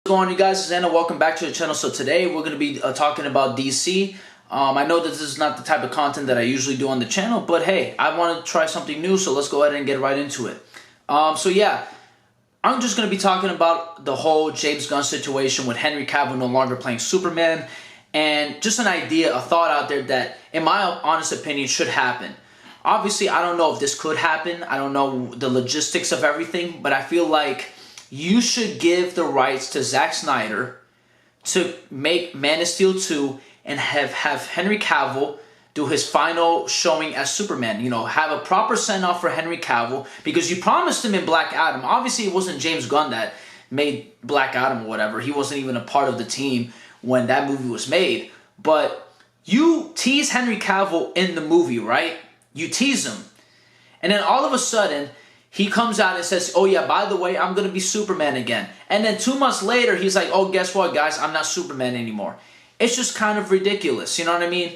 What's going on, you guys? It's Anna. Welcome back to the channel. So today we're going to be talking about DC. I know that this is not the type of content that I usually do on the channel, but hey, I want to try something new, so let's go ahead and get right into it. So yeah, I'm just going to be talking about the whole James Gunn situation with Henry Cavill no longer playing Superman, and just an idea, a thought out there that, in my honest opinion, should happen. Obviously, I don't know if this could happen. I don't know the logistics of everything, but I feel like you should give the rights to Zack Snyder to make Man of Steel 2 and have Henry Cavill do his final showing as Superman. You know, have a proper send-off for Henry Cavill, because you promised him in Black Adam. Obviously, it wasn't James Gunn that made Black Adam or whatever. He wasn't even a part of the team when that movie was made. But you tease Henry Cavill in the movie, right? You tease him. And then all of a sudden, he comes out and says, oh yeah, by the way, I'm going to be Superman again. And then 2 months later, he's like, oh, guess what, guys? I'm not Superman anymore. It's just kind of ridiculous. You know what I mean?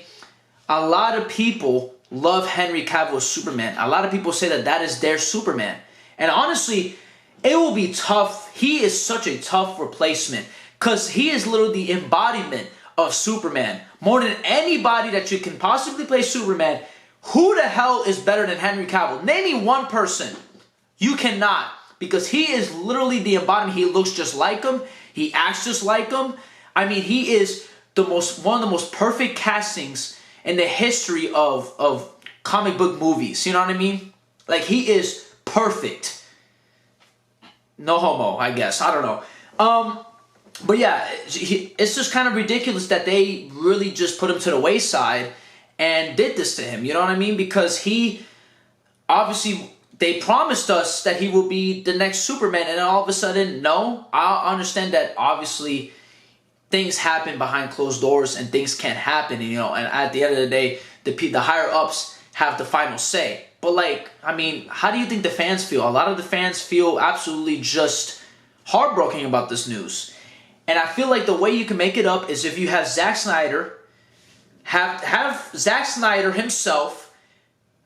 A lot of people love Henry Cavill as Superman. A lot of people say that that is their Superman. And honestly, it will be tough. He is such a tough replacement because he is literally the embodiment of Superman. More than anybody that you can possibly play Superman, who the hell is better than Henry Cavill? Name me one person. You cannot, because he is literally the embodiment. He looks just like him. He acts just like him. I mean, he is one of the most perfect castings in the history of comic book movies. You know what I mean? Like, he is perfect. No homo, I guess. I don't know. But yeah, it's just kind of ridiculous that they really just put him to the wayside and did this to him. You know what I mean? Because he obviously, they promised us that he will be the next Superman, and then all of a sudden, no. I understand that obviously things happen behind closed doors and things can't happen, you know, and at the end of the day, the higher ups have the final say. But like, I mean, how do you think the fans feel? A lot of the fans feel absolutely just heartbroken about this news. And I feel like the way you can make it up is if you have Zack Snyder, have Zack Snyder himself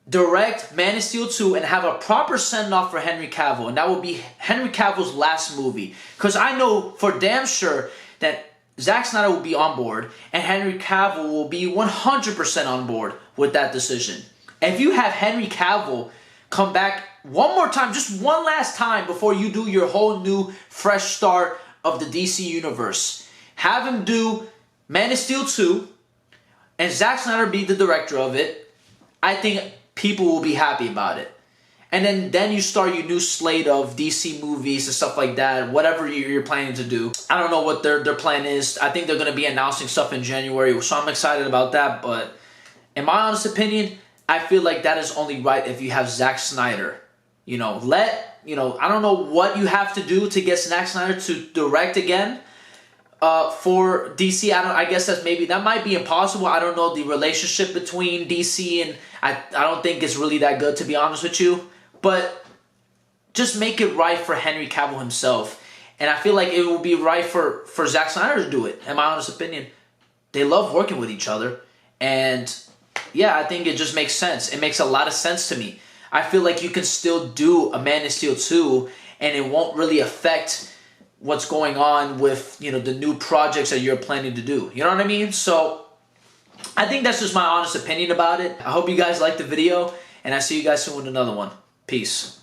direct Man of Steel 2 and have a proper send-off for Henry Cavill. And that will be Henry Cavill's last movie. Because I know for damn sure that Zack Snyder will be on board and Henry Cavill will be 100% on board with that decision. And if you have Henry Cavill come back one more time, just one last time before you do your whole new fresh start of the DC universe, have him do Man of Steel 2 and Zack Snyder be the director of it, I think people will be happy about it. And then you start your new slate of DC movies and stuff like that, whatever you're planning to do. I don't know what their plan is. I think they're going to be announcing stuff in January, so I'm excited about that. But in my honest opinion, I feel like that is only right if you have Zack Snyder. You know, I don't know what you have to do to get Zack Snyder to direct again. For DC, I guess that might be impossible. I don't know the relationship between DC, and I don't think it's really that good, to be honest with you. But just make it right for Henry Cavill himself. And I feel like it will be right for Zack Snyder to do it, in my honest opinion. They love working with each other. And yeah, I think it just makes sense. It makes a lot of sense to me. I feel like you can still do a Man of Steel 2 and it won't really affect what's going on with, you know, the new projects that you're planning to do. You know what I mean? So I think that's just my honest opinion about it. I hope you guys liked the video, and I see you guys soon with another one. Peace.